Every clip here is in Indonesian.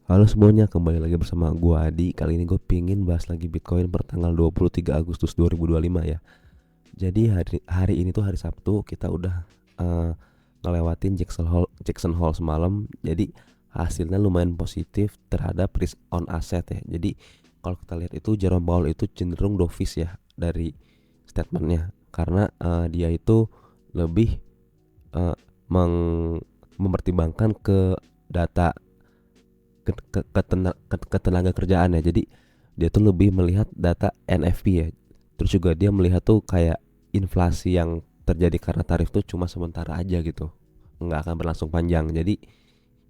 Halo semuanya, kembali lagi bersama gua Adi. Kali ini gue pingin bahas lagi Bitcoin per tanggal 23 Agustus 2025 ya. Jadi hari ini tuh hari Sabtu, kita udah uh, ngelewatin Jackson Hole semalam. Jadi hasilnya lumayan positif terhadap risk on asset ya. Jadi kalau kita lihat itu Jerome Powell itu cenderung dovish ya dari statementnya, karena dia itu lebih uh, mempertimbangkan ke data ketenaga kerjaan ya. Jadi dia tuh lebih melihat data NFP ya. Terus juga dia melihat tuh kayak inflasi yang terjadi karena tarif tuh cuma sementara aja gitu, nggak akan berlangsung panjang. Jadi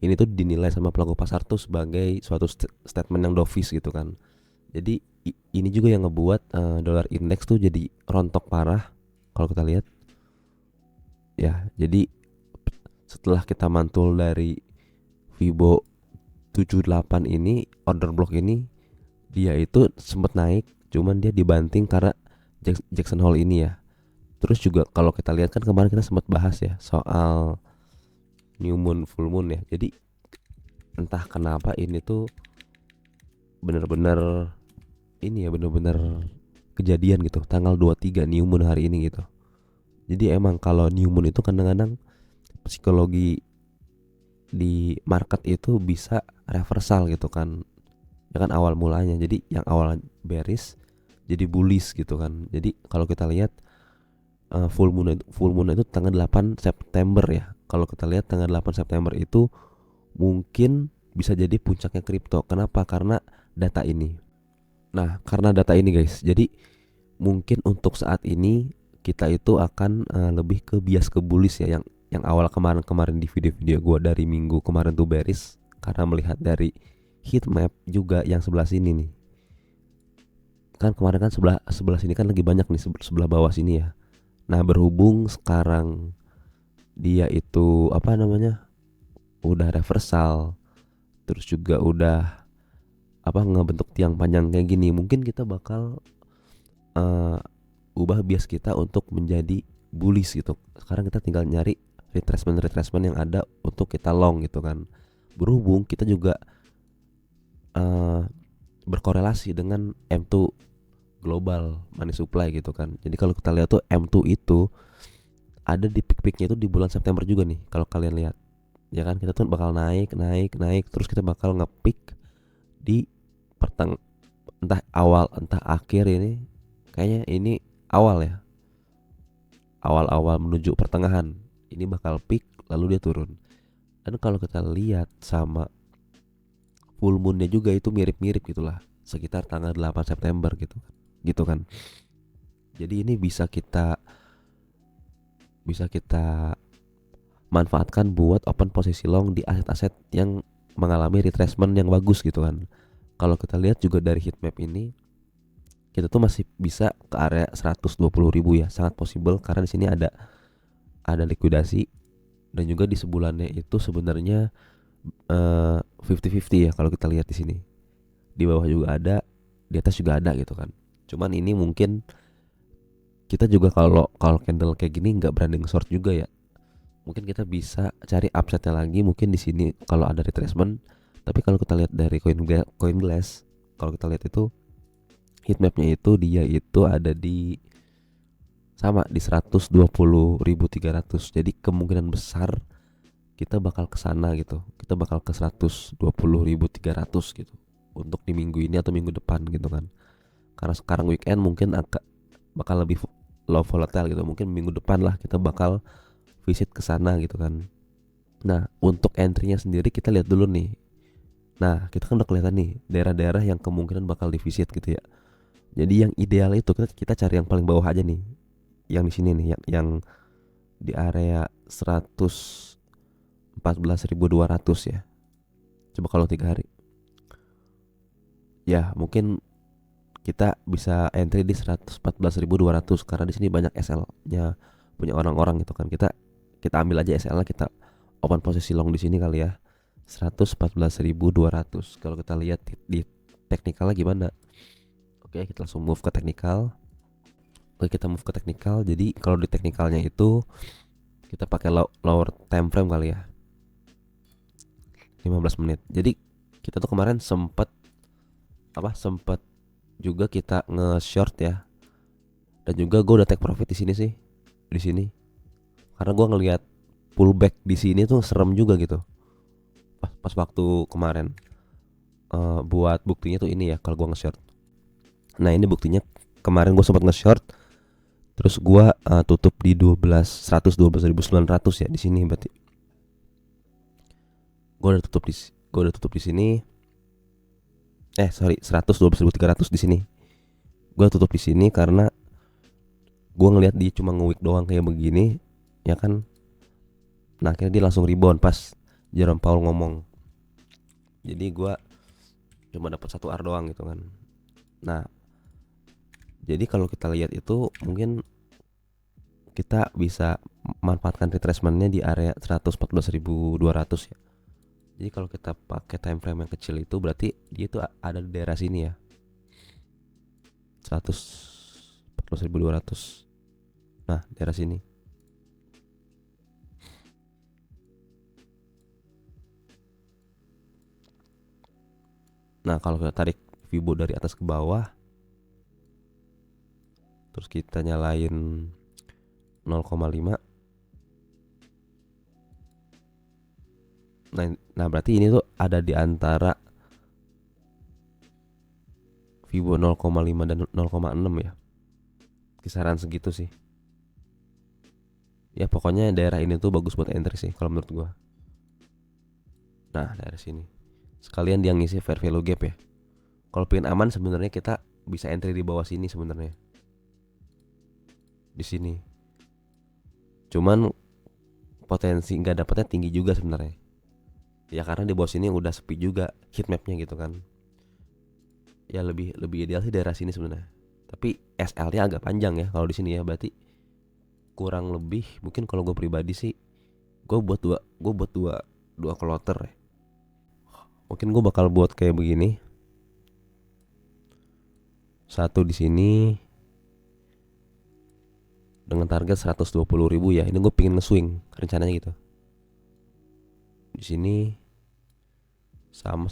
ini tuh dinilai sama pelaku pasar tuh sebagai suatu statement yang dovish gitu kan. Jadi ini juga yang ngebuat dolar indeks tuh jadi rontok parah kalau kita lihat ya. Jadi setelah kita mantul dari Fibo 78 ini, order block ini, dia itu sempat naik, cuman dia dibanting karena Jackson Hole ini ya. Terus juga kalau kita lihat kan kemarin kita sempat bahas ya soal new moon full moon ya. Jadi entah kenapa ini tuh bener-bener ini ya, bener-bener kejadian gitu tanggal 23 new moon hari ini gitu. Jadi emang kalau new moon itu kadang-kadang psikologi di market itu bisa reversal gitu kan. Ya kan awal mulanya. Jadi yang awal bearish jadi bullish gitu kan. Jadi kalau kita lihat full moon itu tanggal 8 September ya. Kalau kita lihat tanggal 8 September itu mungkin bisa jadi puncaknya kripto. Kenapa? Karena data ini. Nah, karena data ini guys. Jadi mungkin untuk saat ini kita itu akan lebih ke bias ke bullish ya, yang awal kemarin-kemarin di video-video gue dari minggu kemarin tuh bearish karena melihat dari heat map juga yang sebelah sini nih. Kan kemarin kan sebelah sebelah sini kan lagi banyak nih, sebelah bawah sini ya. Nah, berhubung sekarang dia itu apa namanya udah reversal, terus juga udah apa ngebentuk tiang panjang kayak gini, mungkin kita bakal uh, ubah bias kita untuk menjadi bullish gitu. Sekarang kita tinggal nyari retracement yang ada untuk kita long gitu kan. Berhubung kita juga uh, berkorelasi dengan M2 global money supply gitu kan. Jadi kalau kita lihat tuh M2 itu ada di peak-peaknya itu di bulan September juga nih. Kalau kalian lihat, ya kan kita tuh bakal naik, naik, naik, terus kita bakal nge-peak di perteng entah awal entah akhir ini. Kayaknya ini awal ya, awal-awal menuju pertengahan. Ini bakal peak lalu dia turun. Dan kalau kita lihat sama full moonnya juga itu mirip-mirip gitulah, sekitar tanggal 8 September gitu. Gitu kan. Jadi ini bisa kita manfaatkan buat open posisi long di aset-aset yang mengalami retracement yang bagus gitu kan. Kalau kita lihat juga dari heat map ini, kita tuh masih bisa ke area 120.000 ya, sangat possible karena di sini ada likuidasi. Dan juga di sebulannya itu sebenarnya 50-50 ya kalau kita lihat di sini. Di bawah juga ada, di atas juga ada gitu kan. Cuman ini mungkin kita juga kalau kalau candle kayak gini nggak berani short juga ya. Mungkin kita bisa cari upside-nya lagi mungkin di sini kalau ada retracement. Tapi kalau kita lihat dari coin glass, kalau kita lihat itu heat mapnya itu dia itu ada di sama di 120.300. Jadi kemungkinan besar kita bakal ke sana gitu. Kita bakal ke 120.300 gitu untuk di minggu ini atau minggu depan gitu kan. Karena sekarang weekend mungkin bakal lebih low volatile gitu. Mungkin minggu depan lah kita bakal visit ke sana gitu kan. Nah, untuk entry-nya sendiri kita lihat dulu nih. Nah, kita kan udah kelihatan nih daerah-daerah yang kemungkinan bakal divisit gitu ya. Jadi yang ideal itu kita cari yang paling bawah aja nih. Yang di sini nih, yang di area 114.200 ya. Coba kalau 3 hari. Ya, mungkin kita bisa entry di 114.200 karena di sini banyak SL-nya punya orang-orang gitu kan. Kita ambil aja SL-nya, kita open posisi long di sini kali ya. 114.200. Kalau kita lihat di teknikalnya gimana? Oke, kita langsung move ke teknikal. Oke, kita move ke teknikal. Jadi kalau di teknikalnya itu kita pakai lower time frame kali ya, 15 menit. Jadi kita tuh kemarin sempet juga kita nge-short ya. Dan juga gue udah take profit di sini sih. Di sini. Karena gue ngelihat pullback di sini tuh serem juga gitu. Pas waktu kemarin. Buat buktinya tuh ini ya kalau gue nge-short. Nah, ini buktinya kemarin gue sempat nge-short. Terus gue tutup di 12.900 ya di sini berarti. Gue udah tutup di sini. 112.300 di sini. Gue tutup di sini karena gue ngelihat dia cuma nge-wick doang kayak begini, ya kan. Nah, akhirnya dia langsung rebound pas Jerome Powell ngomong. Jadi gue cuma dapat 1 R doang gitu kan. Nah, jadi kalau kita lihat itu mungkin kita bisa manfaatkan retracementnya di area 114.200 ya. Jadi kalau kita pakai time frame yang kecil itu berarti dia itu ada di daerah sini ya. 114.200. Nah, daerah sini. Nah, kalau kita tarik Fibo dari atas ke bawah, terus kita nyalain 0,5. Nah, berarti ini tuh ada di antara Fibo 0,5 dan 0,6 ya. Kisaran segitu sih. Ya pokoknya daerah ini tuh bagus buat entry sih kalau menurut gua. Nah, daerah sini. Sekalian dia ngisi fair value gap ya. Kalau pengen aman sebenarnya kita bisa entry di bawah sini sebenarnya. Di sini. Cuman potensi nggak dapetnya tinggi juga sebenarnya. Ya karena di bawah sini udah sepi juga heat mapnya gitu kan. Ya lebih ideal sih daerah sini sebenarnya. Tapi SL-nya agak panjang ya kalau di sini ya, berarti kurang lebih mungkin kalau gue pribadi sih gue buat dua kloter ya. Mungkin gue bakal buat kayak begini. Satu di sini dengan target 120.000 ya. Ini gue pengen nge-swing rencananya gitu. Di sini sama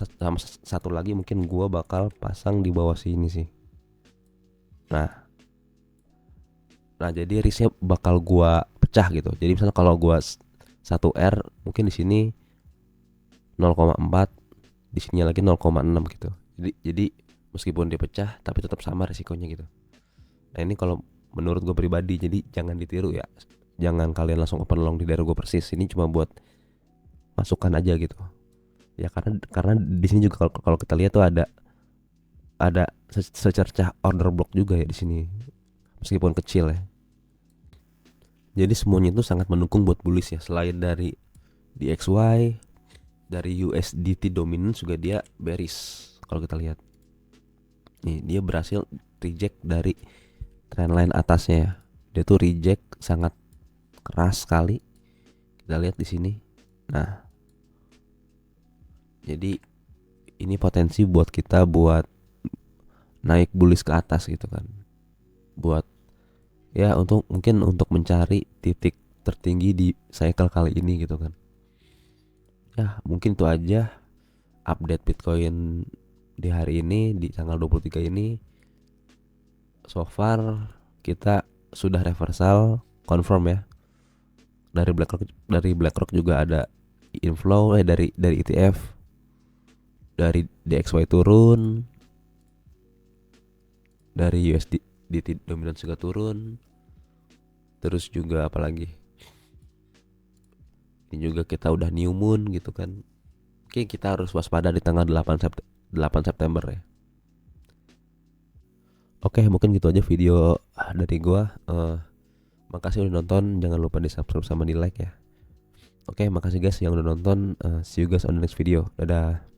satu lagi mungkin gue bakal pasang di bawah sini sih. Nah jadi risknya bakal gue pecah gitu. Jadi misalnya kalau gue 1R mungkin di sini 0,4, di sini lagi 0,6 gitu. Jadi meskipun dia pecah tapi tetap sama risikonya gitu. Nah ini kalau menurut gue pribadi, jadi jangan ditiru ya. Jangan kalian langsung open long di daerah gue persis. Ini cuma buat masukan aja gitu. Ya karena di sini juga kalau kita lihat tuh ada secercah order block juga ya di sini. Meskipun kecil ya. Jadi semuanya itu sangat mendukung buat bullish ya. Selain dari DXY, dari USDT dominance juga dia bearish kalau kita lihat. Nih, dia berhasil reject dari trendline atasnya ya. Dia tuh reject sangat keras sekali. Kita lihat di sini. Nah, jadi ini potensi buat kita buat naik bullish ke atas gitu kan. Buat ya mungkin untuk mencari titik tertinggi di cycle kali ini gitu kan. Ya, mungkin itu aja update Bitcoin di hari ini di tanggal 23 ini. So far kita sudah reversal confirm ya. Dari BlackRock juga ada inflow dari ETF. Dari DXY turun. Dari USDT dominance juga turun. Terus juga apalagi? Ini juga kita udah new moon gitu kan. Oke, kita harus waspada di tanggal 8 September ya. Oke, mungkin gitu aja video dari gua. Makasih udah nonton, jangan lupa di subscribe sama di like ya. Oke, makasih guys yang udah nonton. See you guys on the next video. Dadah.